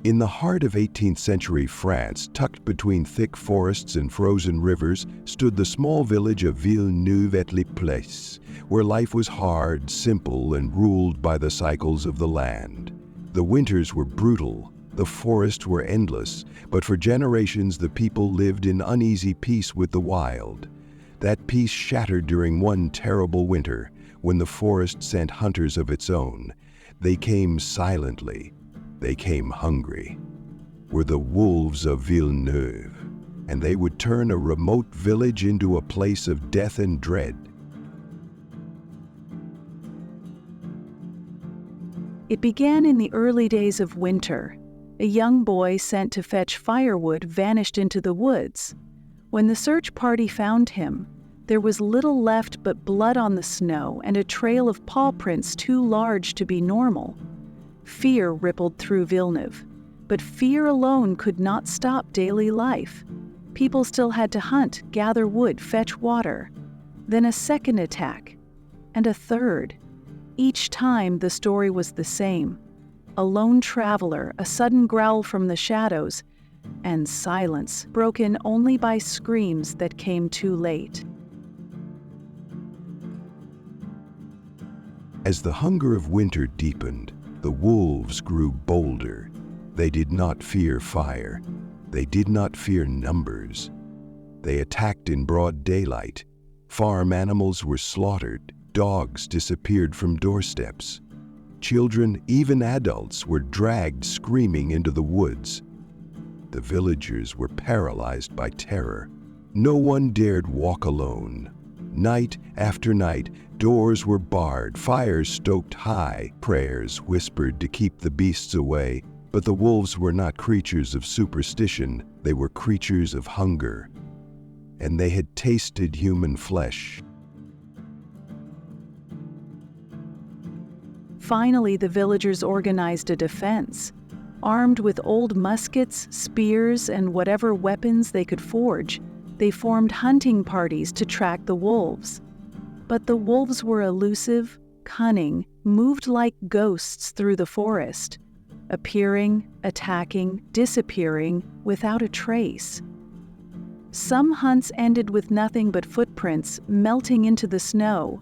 In the heart of 18th century France, tucked between thick forests and frozen rivers, stood the small village of Villeneuve-et-les-Places, where life was hard, simple, and ruled by the cycles of the land. The winters were brutal, the forests were endless, but for generations the people lived in uneasy peace with the wild. That peace shattered during one terrible winter, when the forest sent hunters of its own. They came silently. They came hungry. Were the Wolves of Villeneuve, and they would turn a remote village into a place of death and dread. It began in the early days of winter. A young boy sent to fetch firewood vanished into the woods. When the search party found him, there was little left but blood on the snow and a trail of paw prints too large to be normal. Fear rippled through Villeneuve, but fear alone could not stop daily life. People still had to hunt, gather wood, fetch water. Then a second attack, and a third. Each time the story was the same. A lone traveler, a sudden growl from the shadows, and silence broken only by screams that came too late. As the hunger of winter deepened, the wolves grew bolder. They did not fear fire. They did not fear numbers. They attacked in broad daylight. Farm animals were slaughtered. Dogs disappeared from doorsteps. Children, even adults, were dragged screaming into the woods. The villagers were paralyzed by terror. No one dared walk alone. Night after night, doors were barred, fires stoked high, prayers whispered to keep the beasts away. But the wolves were not creatures of superstition, they were creatures of hunger. And they had tasted human flesh. Finally, the villagers organized a defense. Armed with old muskets, spears, and whatever weapons they could forge, they formed hunting parties to track the wolves. But the wolves were elusive, cunning, moved like ghosts through the forest, appearing, attacking, disappearing without a trace. Some hunts ended with nothing but footprints melting into the snow.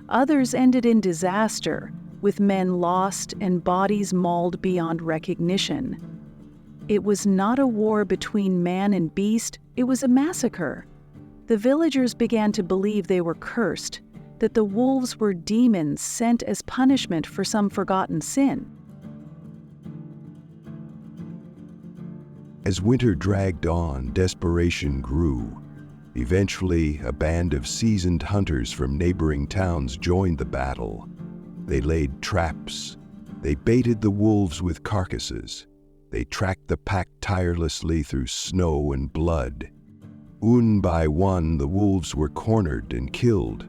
Others ended in disaster, with men lost and bodies mauled beyond recognition. It was not a war between man and beast, it was a massacre. The villagers began to believe they were cursed, that the wolves were demons sent as punishment for some forgotten sin. As winter dragged on, desperation grew. Eventually, a band of seasoned hunters from neighboring towns joined the battle. They laid traps. They baited the wolves with carcasses. They tracked the pack tirelessly through snow and blood. One by one, the wolves were cornered and killed.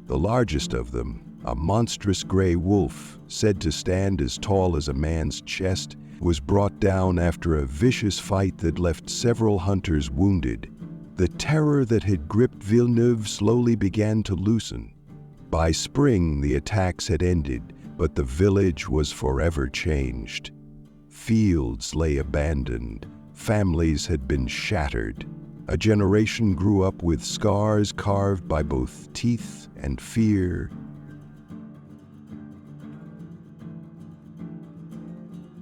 The largest of them, a monstrous gray wolf, said to stand as tall as a man's chest, was brought down after a vicious fight that left several hunters wounded. The terror that had gripped Villeneuve slowly began to loosen. By spring, the attacks had ended, but the village was forever changed. Fields lay abandoned. Families had been shattered. A generation grew up with scars carved by both teeth and fear.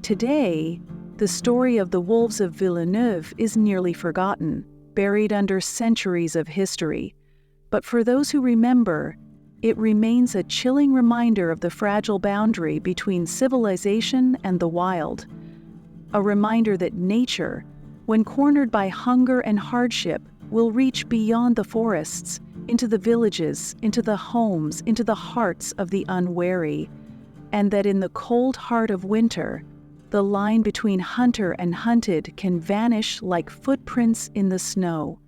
Today, the story of the Wolves of Villeneuve is nearly forgotten, buried under centuries of history. But for those who remember, it remains a chilling reminder of the fragile boundary between civilization and the wild. A reminder that nature, when cornered by hunger and hardship, will reach beyond the forests, into the villages, into the homes, into the hearts of the unwary. And that in the cold heart of winter, the line between hunter and hunted can vanish like footprints in the snow,